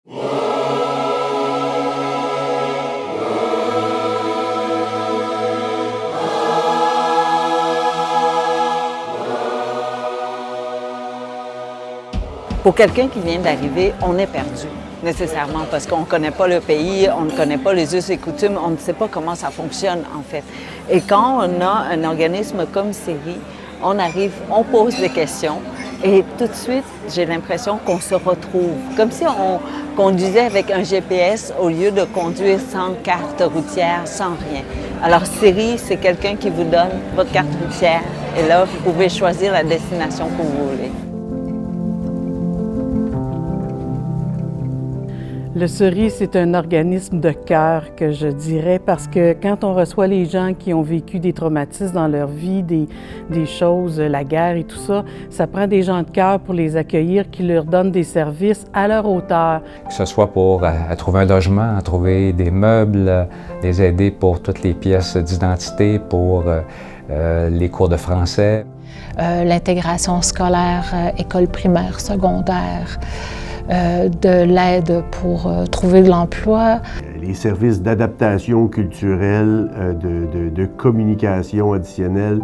Pour quelqu'un qui vient d'arriver, on est perdu, nécessairement, parce qu'on ne connaît pas le pays, on ne connaît pas les us et coutumes, on ne sait pas comment ça fonctionne, en fait. Et quand on a un organisme comme Série, on arrive, on pose des questions, et tout de suite, j'ai l'impression qu'on se retrouve, comme si on conduisait avec un GPS au lieu de conduire sans carte routière, sans rien. Alors, Série, c'est quelqu'un qui vous donne votre carte routière, et là, vous pouvez choisir la destination que vous voulez. Le Ceris, c'est un organisme de cœur, que je dirais, parce que quand on reçoit les gens qui ont vécu des traumatismes dans leur vie, des choses, la guerre et tout ça, ça prend des gens de cœur pour les accueillir, qui leur donnent des services à leur hauteur. Que ce soit pour trouver un logement, trouver des meubles, les aider pour toutes les pièces d'identité, pour les cours de français. L'intégration scolaire, école primaire, secondaire. De l'aide pour trouver de l'emploi. Les services d'adaptation culturelle, de communication additionnelle,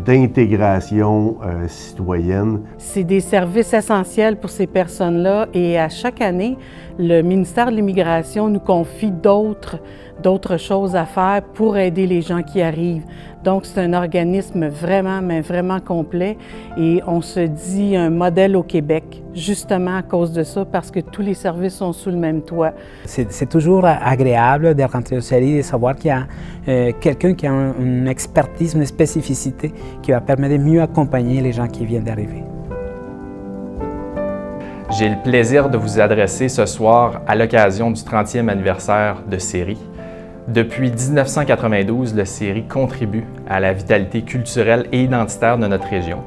d'intégration citoyenne. C'est des services essentiels pour ces personnes-là et à chaque année, le ministère de l'Immigration nous confie d'autres choses à faire pour aider les gens qui arrivent. Donc, c'est un organisme vraiment, mais vraiment complet et on se dit un modèle au Québec, justement à cause de ça, parce que tous les services sont sous le même toit. C'est toujours agréable de rentrer au Ceris et de savoir qu'il y a quelqu'un qui a une expertise, une spécificité qui va permettre de mieux accompagner les gens qui viennent d'arriver. J'ai le plaisir de vous adresser ce soir à l'occasion du 30e anniversaire de Série. Depuis 1992, le Série contribue à la vitalité culturelle et identitaire de notre région.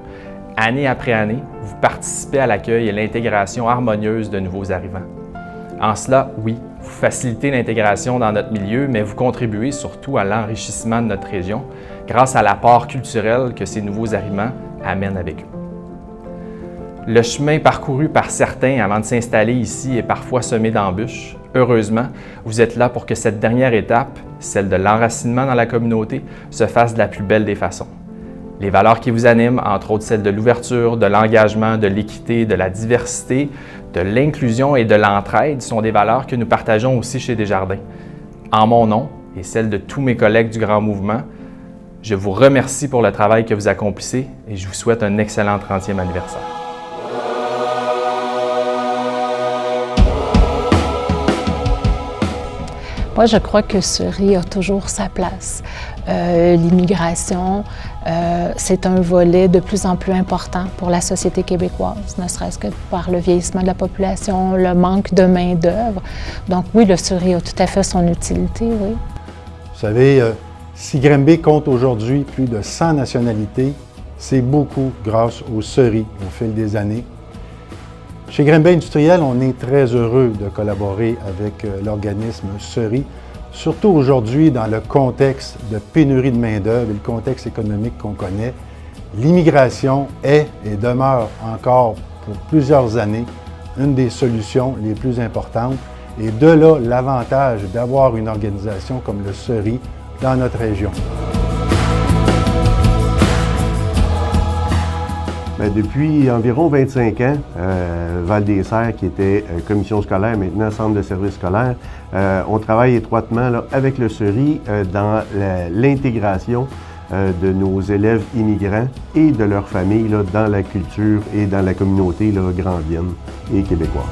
Année après année, vous participez à l'accueil et l'intégration harmonieuse de nouveaux arrivants. En cela, oui, vous facilitez l'intégration dans notre milieu, mais vous contribuez surtout à l'enrichissement de notre région grâce à l'apport culturel que ces nouveaux arrivants amènent avec eux. Le chemin parcouru par certains avant de s'installer ici est parfois semé d'embûches. Heureusement, vous êtes là pour que cette dernière étape, celle de l'enracinement dans la communauté, se fasse de la plus belle des façons. Les valeurs qui vous animent, entre autres celles de l'ouverture, de l'engagement, de l'équité, de la diversité, de l'inclusion et de l'entraide, sont des valeurs que nous partageons aussi chez Desjardins. En mon nom et celle de tous mes collègues du Grand Mouvement, je vous remercie pour le travail que vous accomplissez et je vous souhaite un excellent 30e anniversaire. Moi, je crois que Ceris a toujours sa place. L'immigration, c'est un volet de plus en plus important pour la société québécoise, ne serait-ce que par le vieillissement de la population, le manque de main-d'œuvre. Donc oui, le Ceris a tout à fait son utilité, oui. Vous savez, si Granby compte aujourd'hui plus de 100 nationalités, c'est beaucoup grâce au Ceris au fil des années. Chez Granby Industriel, on est très heureux de collaborer avec l'organisme Ceris, surtout aujourd'hui dans le contexte de pénurie de main-d'œuvre et le contexte économique qu'on connaît. L'immigration est et demeure encore pour plusieurs années une des solutions les plus importantes et de là l'avantage d'avoir une organisation comme le Ceris dans notre région. Depuis environ 25 ans, Val-des-Serres, qui était commission scolaire, maintenant centre de services scolaires, on travaille étroitement là, avec le Ceris dans l'intégration de nos élèves immigrants et de leurs familles là, dans la culture et dans la communauté là, grandienne et québécoise.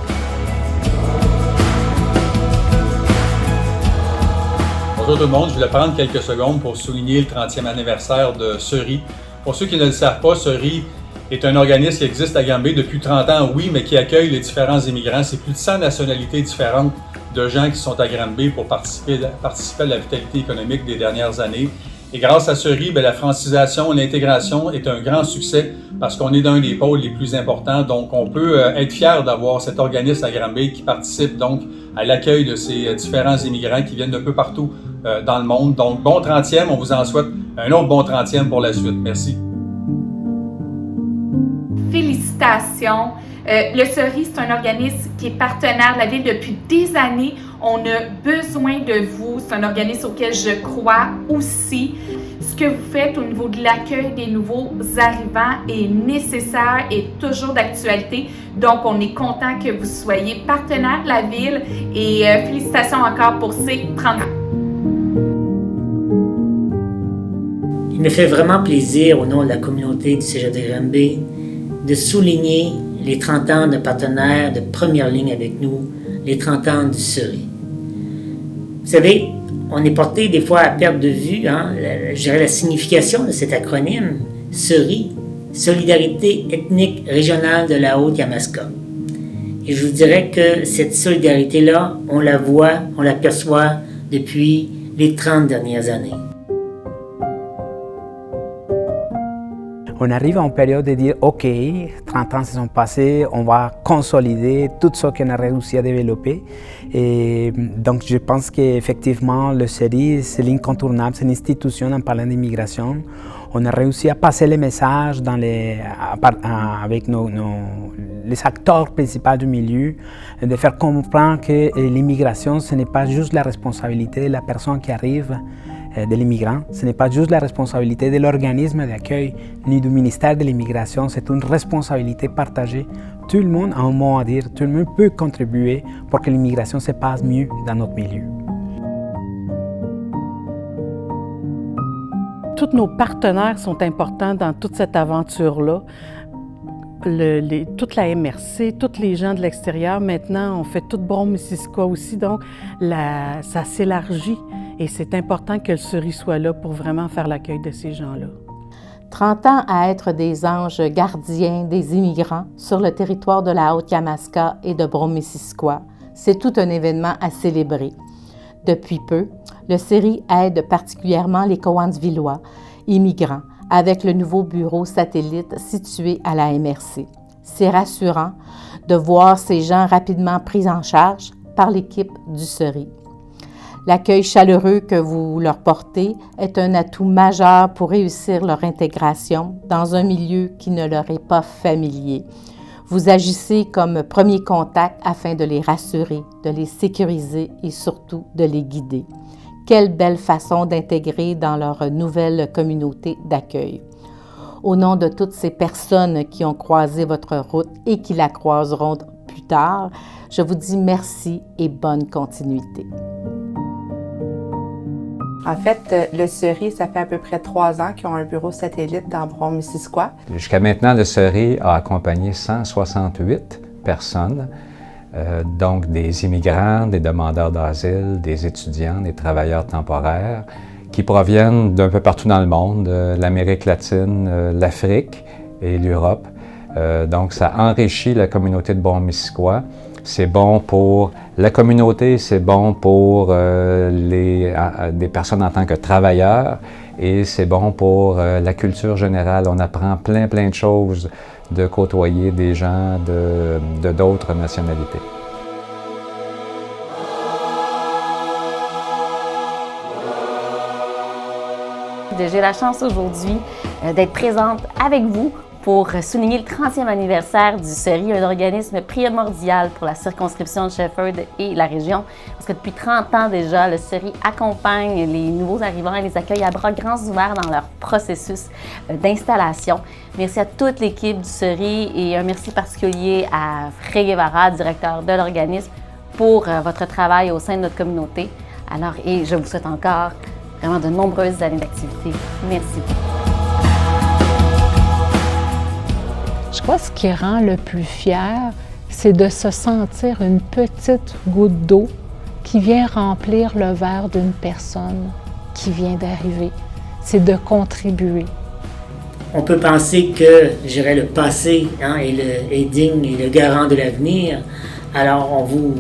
Bonjour tout le monde, je voulais prendre quelques secondes pour souligner le 30e anniversaire de Ceris. Pour ceux qui ne le savent pas, Ceris est un organisme qui existe à Granby depuis 30 ans, oui, mais qui accueille les différents immigrants. C'est plus de 100 nationalités différentes de gens qui sont à Granby pour participer à la vitalité économique des dernières années. Et grâce à Ceris, la francisation, l'intégration est un grand succès parce qu'on est d'un des pôles les plus importants. Donc, on peut être fier d'avoir cet organisme à Granby qui participe donc à l'accueil de ces différents immigrants qui viennent d'un peu partout dans le monde. Donc, bon 30e, on vous en souhaite un autre bon 30e pour la suite. Merci. Félicitations! Le Ceris, c'est un organisme qui est partenaire de la Ville depuis des années. On a besoin de vous. C'est un organisme auquel je crois aussi. Ce que vous faites au niveau de l'accueil des nouveaux arrivants est nécessaire et toujours d'actualité. Donc, on est content que vous soyez partenaire de la Ville et félicitations encore pour ces 30 ans. Il me fait vraiment plaisir, au nom de la communauté du Cégep de Granby, de souligner les 30 ans de partenaires de première ligne avec nous, les 30 ans du Ceris. Vous savez, on est porté des fois à perdre de vue la signification de cet acronyme, Ceris, Solidarité ethnique régionale de la Haute-Yamaska. Et je vous dirais que cette solidarité-là, on la voit, on l'aperçoit depuis les 30 dernières années. On arrive à une période de dire, OK, 30 ans se sont passés, on va consolider tout ce qu'on a réussi à développer. Et donc, je pense qu'effectivement, le CERI, c'est l'incontournable, c'est une institution en parlant d'immigration. On a réussi à passer les messages avec les acteurs principaux du milieu, de faire comprendre que l'immigration, ce n'est pas juste la responsabilité de la personne qui arrive, de l'immigrant. Ce n'est pas juste la responsabilité de l'organisme d'accueil ni du ministère de l'immigration, c'est une responsabilité partagée. Tout le monde a un mot à dire, tout le monde peut contribuer pour que l'immigration se passe mieux dans notre milieu. Tous nos partenaires sont importants dans toute cette aventure-là. Toute la MRC, tous les gens de l'extérieur, maintenant, on fait tout Brome-Missisquoi aussi, donc ça s'élargit et c'est important que le Ceris soit là pour vraiment faire l'accueil de ces gens-là. 30 ans à être des anges gardiens des immigrants sur le territoire de la Haute-Yamaska et de Brome-Missisquoi, c'est tout un événement à célébrer. Depuis peu, le Ceris aide particulièrement les Cowansvillois, immigrants, avec le nouveau bureau satellite situé à la MRC. C'est rassurant de voir ces gens rapidement pris en charge par l'équipe du Ceris. L'accueil chaleureux que vous leur portez est un atout majeur pour réussir leur intégration dans un milieu qui ne leur est pas familier. Vous agissez comme premier contact afin de les rassurer, de les sécuriser et surtout de les guider. Quelle belle façon d'intégrer dans leur nouvelle communauté d'accueil. Au nom de toutes ces personnes qui ont croisé votre route et qui la croiseront plus tard, je vous dis merci et bonne continuité. En fait, le Ceris, ça fait à peu près 3 ans qu'ils ont un bureau satellite dans Brome-Missisquoi. Jusqu'à maintenant, le Ceris a accompagné 168 personnes, donc des immigrants, des demandeurs d'asile, des étudiants, des travailleurs temporaires, qui proviennent d'un peu partout dans le monde, l'Amérique latine, l'Afrique et l'Europe. Donc, ça enrichit la communauté de Brome-Missisquoi. C'est bon pour la communauté, c'est bon pour des personnes en tant que travailleurs et c'est bon pour la culture générale. On apprend plein de choses de côtoyer des gens de d'autres nationalités. J'ai la chance aujourd'hui d'être présente avec vous pour souligner le 30e anniversaire du Ceris, un organisme primordial pour la circonscription de Shefford et la région. Parce que depuis 30 ans déjà, le Ceris accompagne les nouveaux arrivants et les accueille à bras grands ouverts dans leur processus d'installation. Merci à toute l'équipe du Ceris et un merci particulier à Frey Guevara, directeur de l'organisme, pour votre travail au sein de notre communauté. Alors, et je vous souhaite encore vraiment de nombreuses années d'activité. Merci. Je crois que ce qui rend le plus fier, c'est de se sentir une petite goutte d'eau qui vient remplir le verre d'une personne qui vient d'arriver. C'est de contribuer. On peut penser que, je dirais, le passé est digne et le garant de l'avenir. Alors, on vous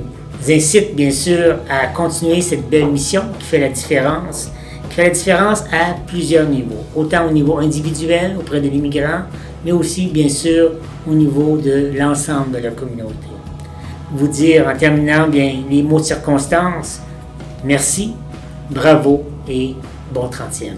incite, bien sûr, à continuer cette belle mission qui fait la différence à plusieurs niveaux. Autant au niveau individuel, auprès de l'immigrant, mais aussi, bien sûr, au niveau de l'ensemble de la communauté. Vous dire, en terminant, bien, les mots de circonstance, merci, bravo et bon 30e.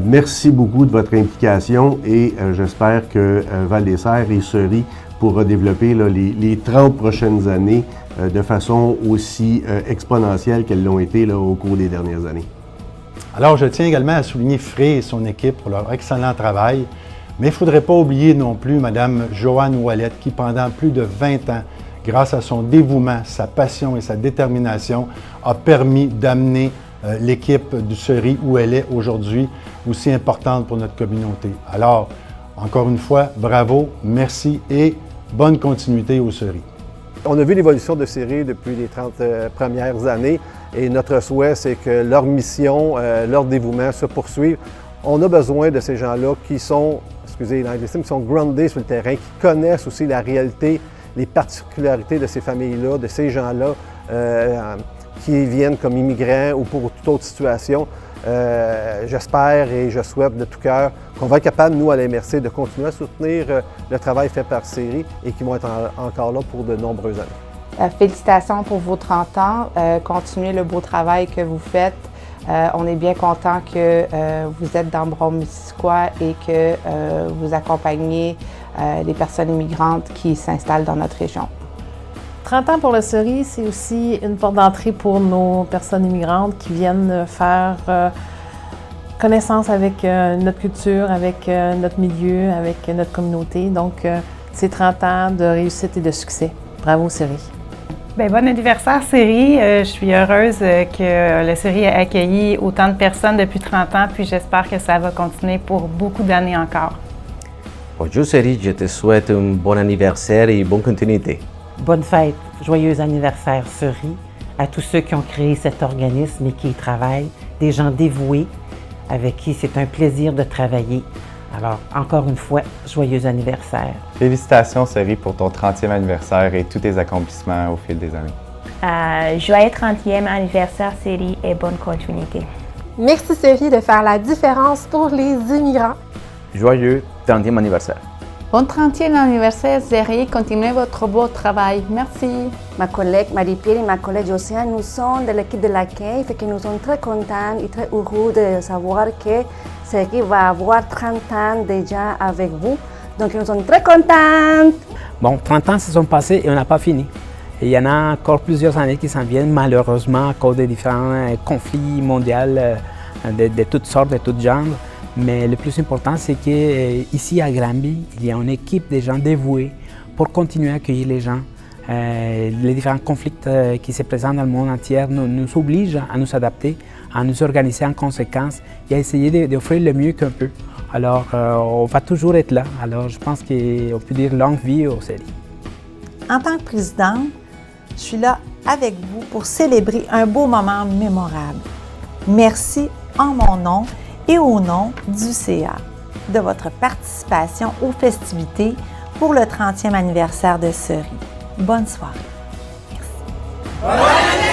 Merci beaucoup de votre implication et j'espère que Val-des-Serres et Ceris pourra développer là, les 30 prochaines années de façon aussi exponentielle qu'elles l'ont été là, au cours des dernières années. Alors, je tiens également à souligner Fré et son équipe pour leur excellent travail, mais il ne faudrait pas oublier non plus Mme Joanne Ouellette qui, pendant plus de 20 ans, grâce à son dévouement, sa passion et sa détermination, a permis d'amener l'équipe du Seury où elle est aujourd'hui, aussi importante pour notre communauté. Alors, encore une fois, bravo, merci et bonne continuité au Seury. On a vu l'évolution de Seury depuis les 30 premières années et notre souhait, c'est que leur mission, leur dévouement se poursuive. On a besoin de ces gens-là qui sont, excusez l'anglicisme, qui sont groundés sur le terrain, qui connaissent aussi la réalité, les particularités de ces familles-là, de ces gens-là qui viennent comme immigrants ou pour toute autre situation. J'espère et je souhaite de tout cœur qu'on va être capable, nous, à la MRC, de continuer à soutenir le travail fait par Seury et qui vont être encore là pour de nombreuses années. Félicitations pour vos 30 ans. Continuez le beau travail que vous faites. On est bien content que vous êtes dans Brome-Missisquoi et que vous accompagnez les personnes immigrantes qui s'installent dans notre région. 30 ans pour le Seury, c'est aussi une porte d'entrée pour nos personnes immigrantes qui viennent faire connaissance avec notre culture, avec notre milieu, avec notre communauté. Donc, c'est 30 ans de réussite et de succès. Bravo, Seury. Bien, bon anniversaire, Seury. Je suis heureuse que le Seury ait accueilli autant de personnes depuis 30 ans, puis j'espère que ça va continuer pour beaucoup d'années encore. Bonjour, Seury. Je te souhaite un bon anniversaire et bonne continuité. Bonne fête, joyeux anniversaire Seury, à tous ceux qui ont créé cet organisme et qui y travaillent, des gens dévoués avec qui c'est un plaisir de travailler. Alors, encore une fois, joyeux anniversaire. Félicitations Seury pour ton 30e anniversaire et tous tes accomplissements au fil des années. Joyeux 30e anniversaire Seury et bonne continuité. Merci Seury de faire la différence pour les immigrants. Joyeux 30e anniversaire. Bon 30e anniversaire Seury, continuez votre beau travail. Merci. Ma collègue Marie-Pierre et ma collègue Josiane, nous sommes de l'équipe de l'accueil, fait que nous sommes très contents et très heureux de savoir que Seury va avoir 30 ans déjà avec vous. Donc nous sommes très contents. Bon, 30 ans se sont passés et on n'a pas fini. Et il y en a encore plusieurs années qui s'en viennent, malheureusement, à cause des différents conflits mondiaux de toutes sortes, de tous genres. Mais le plus important, c'est qu'ici à Granby, il y a une équipe de gens dévoués pour continuer à accueillir les gens. Les différents conflits qui se présentent dans le monde entier nous obligent à nous adapter, à nous organiser en conséquence et à essayer d'offrir le mieux qu'on peut. Alors, on va toujours être là. Alors, je pense qu'on peut dire longue vie au Seury. En tant que présidente, je suis là avec vous pour célébrer un beau moment mémorable. Merci en mon nom et au nom du CA de votre participation aux festivités pour le 30e anniversaire de Seury. Bonne soirée. Merci.